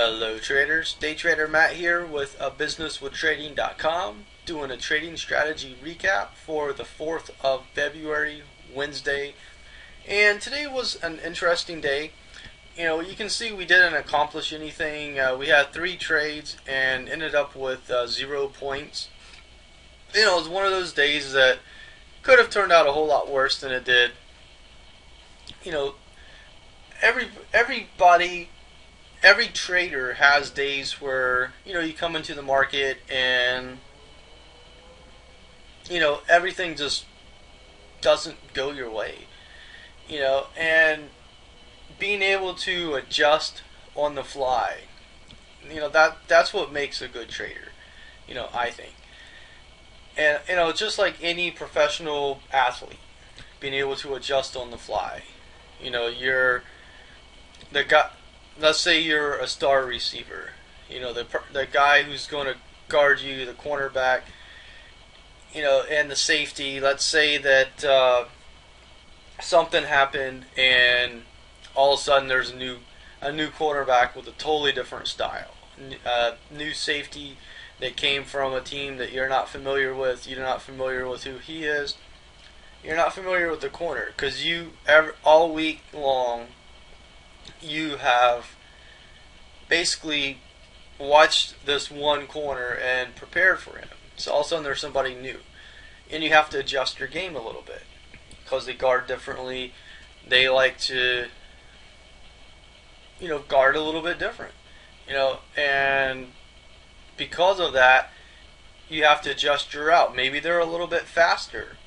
Hello traders, Day Trader Matt here with businesswithtrading.com, doing a trading strategy recap for the 4th of February, Wednesday. And today was an interesting day. You can see we didn't accomplish anything. We had 3 trades and ended up with 0 points. It was one of those days that could have turned out a whole lot worse than it did. You know, everybody, every trader has days where you come into the market and everything just doesn't go your way. And being able to adjust on the fly, that's what makes a good trader. I think. And just like any professional athlete, being able to adjust on the fly. You're the guy. Let's say you're a star receiver. The guy who's going to guard you, the cornerback. And the safety. Let's say that something happened, and all of a sudden there's a new cornerback with a totally different style. New safety that came from a team that you're not familiar with. You're not familiar with who he is. You're not familiar with the corner because all week long you have basically watched this one corner and prepared for him. So all of a sudden there's somebody new, and you have to adjust your game a little bit because they guard differently. They like to guard a little bit different. And because of that, you have to adjust your route. Maybe they're a little bit faster.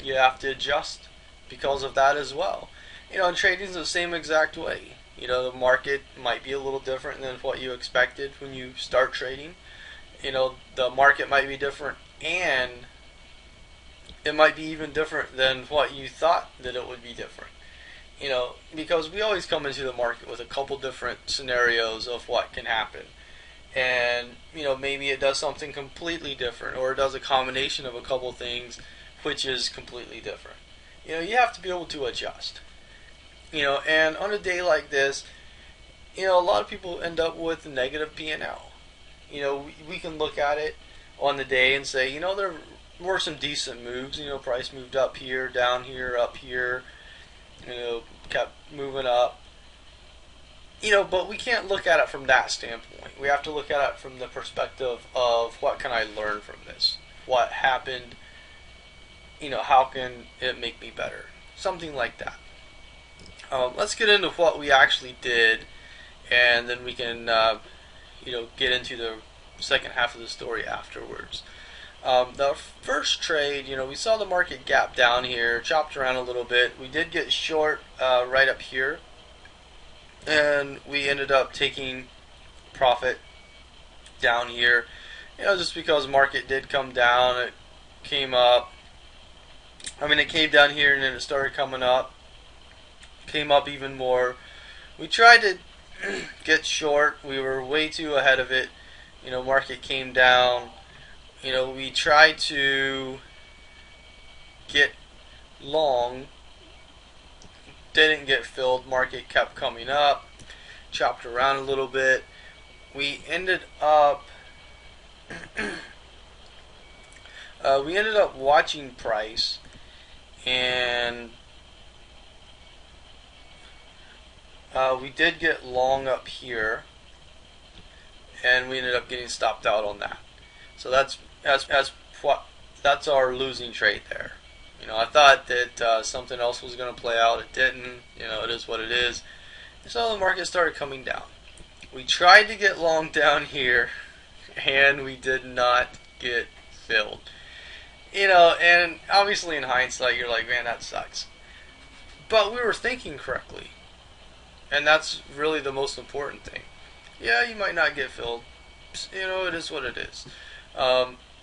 You have to adjust because of that as well. And trading's the same exact way. The market might be a little different than what you expected when you start trading. The market might be different, and it might be even different than what you thought that it would be different. Because we always come into the market with a couple different scenarios of what can happen. And, maybe it does something completely different, or it does a combination of a couple things which is completely different. You have to be able to adjust. And on a day like this, a lot of people end up with negative P&L. We can look at it on the day and say, there were some decent moves. Price moved up here, down here, up here, kept moving up. But we can't look at it from that standpoint. We have to look at it from the perspective of what can I learn from this? What happened? How can it make me better? Something like that. Let's get into what we actually did, and then we can, get into the second half of the story afterwards. The first trade, we saw the market gap down here, chopped around a little bit. We did get short right up here, and we ended up taking profit down here. Just because market did come down, it came up. It came down here and then it started coming up. Came up even more. We tried to get short. We were way too ahead of it. Market came down. We tried to get long. Didn't get filled. Market kept coming up. Chopped around a little bit. We ended up watching price, and we did get long up here, and we ended up getting stopped out on that. So that's our losing trade there. I thought that something else was going to play out. It didn't. It is what it is. So the market started coming down. We tried to get long down here, and we did not get filled. And obviously in hindsight, you're like, man, that sucks. But we were thinking correctly. And that's really the most important thing. Yeah, you might not get filled. It is what it is.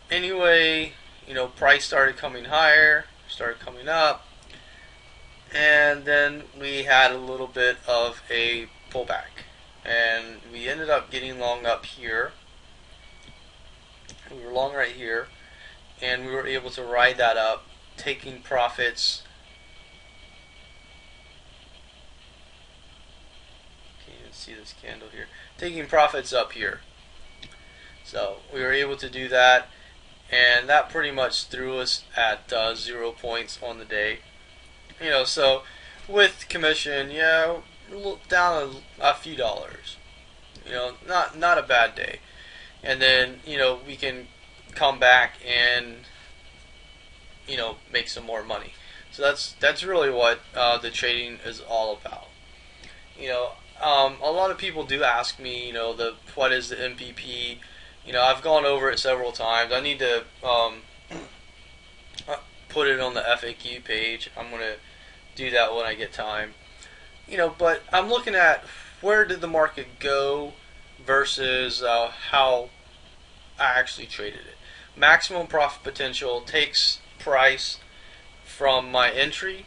Anyway, price started coming higher, started coming up. And then we had a little bit of a pullback. And we ended up getting long up here. We were long right here. And we were able to ride that up, taking profits see this candle here. Taking profits up here. So we were able to do that, and that pretty much threw us at 0 points on the day. So with commission, yeah, down a few dollars. Not a bad day. And then we can come back and make some more money. So that's really what the trading is all about. A lot of people do ask me, what is the MPP? I've gone over it several times. I need to put it on the FAQ page. I'm gonna do that when I get time. But I'm looking at where did the market go versus how I actually traded it. Maximum profit potential takes price from my entry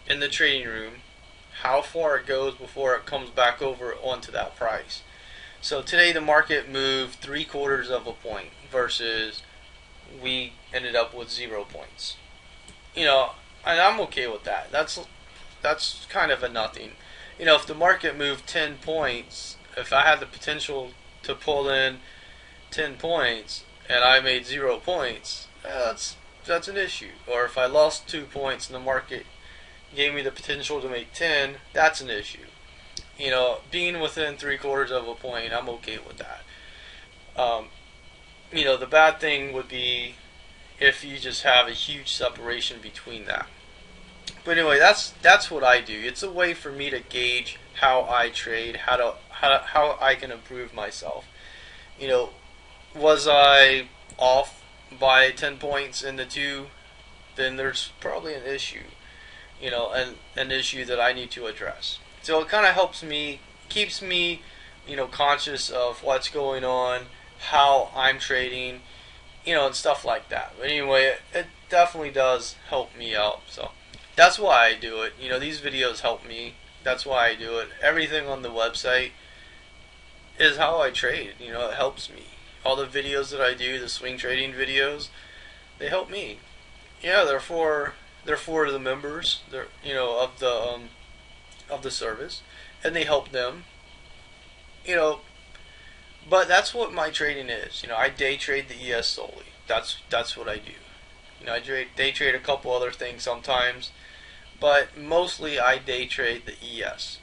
in the trading room, how far it goes before it comes back over onto that price. So today the market moved 3/4 of a point versus we ended up with 0 points. And I'm okay with that. That's kind of a nothing. If the market moved 10 points, if I had the potential to pull in 10 points and I made 0 points, that's an issue. Or if I lost 2 points and the market gave me the potential to make 10, that's an issue. Being within 3/4 of a point, I'm okay with that. The bad thing would be if you just have a huge separation between that. But anyway, that's what I do. It's a way for me to gauge how I trade, how I can improve myself. Was I off by 10 points in the two? Then there's probably an issue, and an issue that I need to address. So it kind of helps me, keeps me, conscious of what's going on, how I'm trading, and stuff like that. But anyway, it definitely does help me out. So that's why I do it. These videos help me. That's why I do it. Everything on the website is how I trade. It helps me. All the videos that I do, the swing trading videos, they help me. Yeah, they're for the members. They're of the service, and they help them. But that's what my trading is. I day trade the ES solely. That's what I do. I day trade a couple other things sometimes, but mostly I day trade the ES.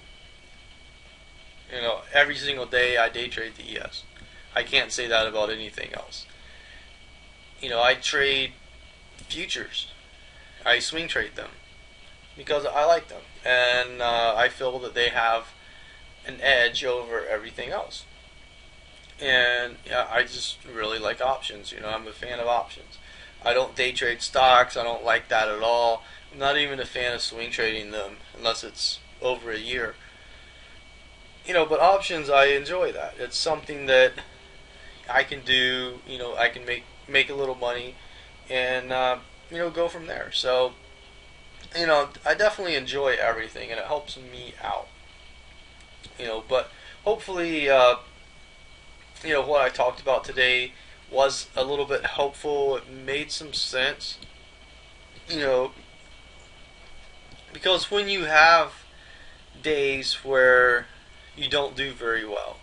Every single day I day trade the ES. I can't say that about anything else. I trade futures. I swing trade them because I like them, and I feel that they have an edge over everything else. And I just really like options. I'm a fan of options. I don't day trade stocks. I don't like that at all. I'm not even a fan of swing trading them unless it's over a year. But options, I enjoy that. It's something that I can do. I can make a little money, and go from there. So I definitely enjoy everything, and it helps me out. But hopefully, what I talked about today was a little bit helpful. It made some sense. Because when you have days where you don't do very well,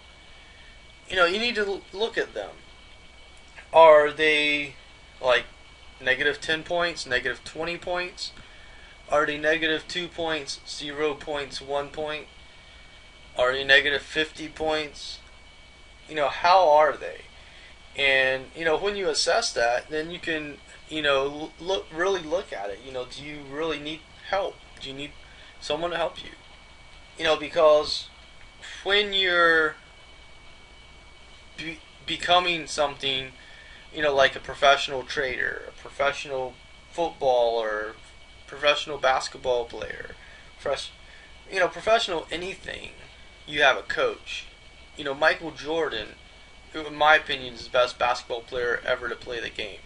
you need to look at them. Are they like negative 10 points, negative 20 points? Are they negative 2 points, 0 points, 1 point? Are they negative 50 points? How are they? And when you assess that, then you can really look at it. Do you really need help? Do you need someone to help you? Because when you're becoming something, like a professional trader, a professional footballer, professional basketball player, professional anything, you have a coach. Michael Jordan, who in my opinion is the best basketball player ever to play the game.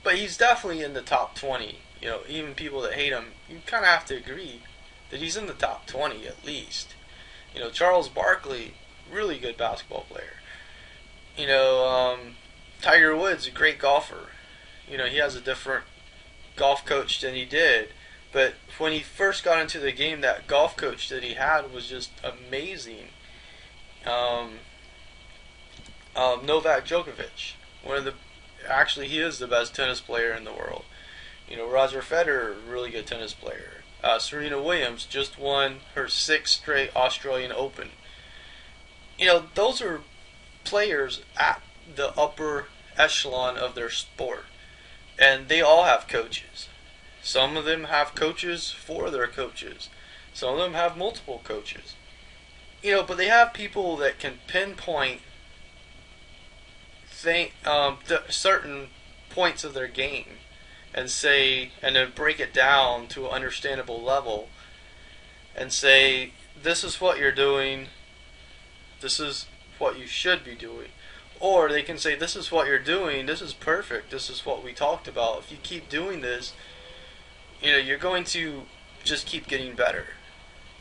But he's definitely in the top 20. Even people that hate him, you kind of have to agree that he's in the top 20 at least. Charles Barkley, really good basketball player. Tiger Woods, a great golfer. He has a different golf coach than he did. But when he first got into the game, that golf coach that he had was just amazing. Um, Novak Djokovic, one of the actually he is the best tennis player in the world. Roger Federer, really good tennis player. Serena Williams just won her sixth straight Australian Open. Those are players at the upper echelon of their sport, and they all have coaches. Some of them have coaches for their coaches. Some of them have multiple coaches. But they have people that can pinpoint certain points of their game and then break it down to an understandable level and say, this is what you're doing, this is what you should be doing. Or they can say, this is what you're doing, this is perfect, this is what we talked about. If you keep doing this, you're going to just keep getting better.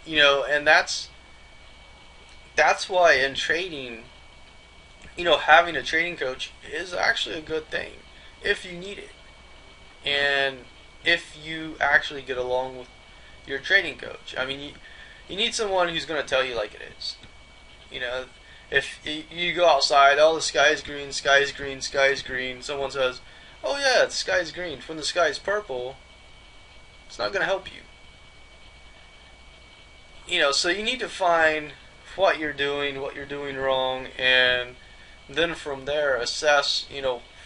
And that's why in trading, having a trading coach is actually a good thing if you need it. And if you actually get along with your trading coach. I mean, you need someone who's going to tell you like it is. If you go outside, oh, the sky is green, sky is green, sky is green. Someone says, oh yeah, the sky is green. When the sky is purple, it's not going to help you. So you need to find what you're doing wrong, and then from there assess,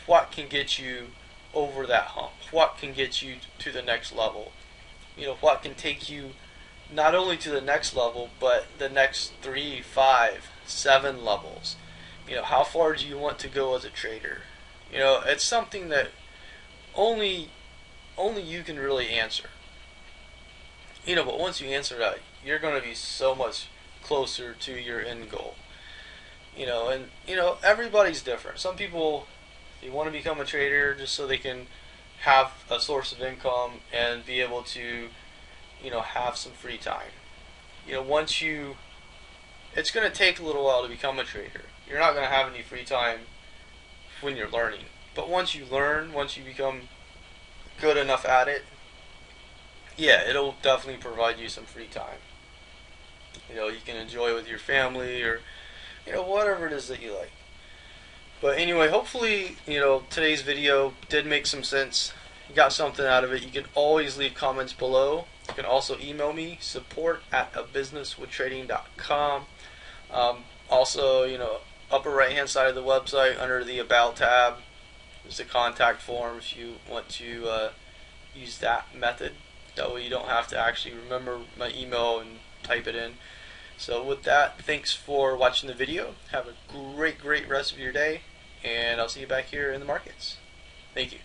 what can get you over that hump, what can get you to the next level, what can take you not only to the next level, but the next 3, 5, 7 levels. How far do you want to go as a trader? It's something that only you can really answer. But once you answer that, you're going to be so much closer to your end goal. And everybody's different. Some people, they want to become a trader just so they can have a source of income and be able to have some free time. It's going to take a little while to become a trader. You're not going to have any free time when you're learning. But once you learn, once you become good enough at it, yeah, it'll definitely provide you some free time. You can enjoy with your family or, whatever it is that you like. But anyway, hopefully, today's video did make some sense. You got something out of it. You can always leave comments below. You can also email me, support@abusinesswithtrading.com. Also, upper right hand side of the website under the About tab is the contact form if you want to use that method. That way you don't have to actually remember my email and type it in. So with that, thanks for watching the video. Have a great rest of your day, and I'll see you back here in the markets. Thank you.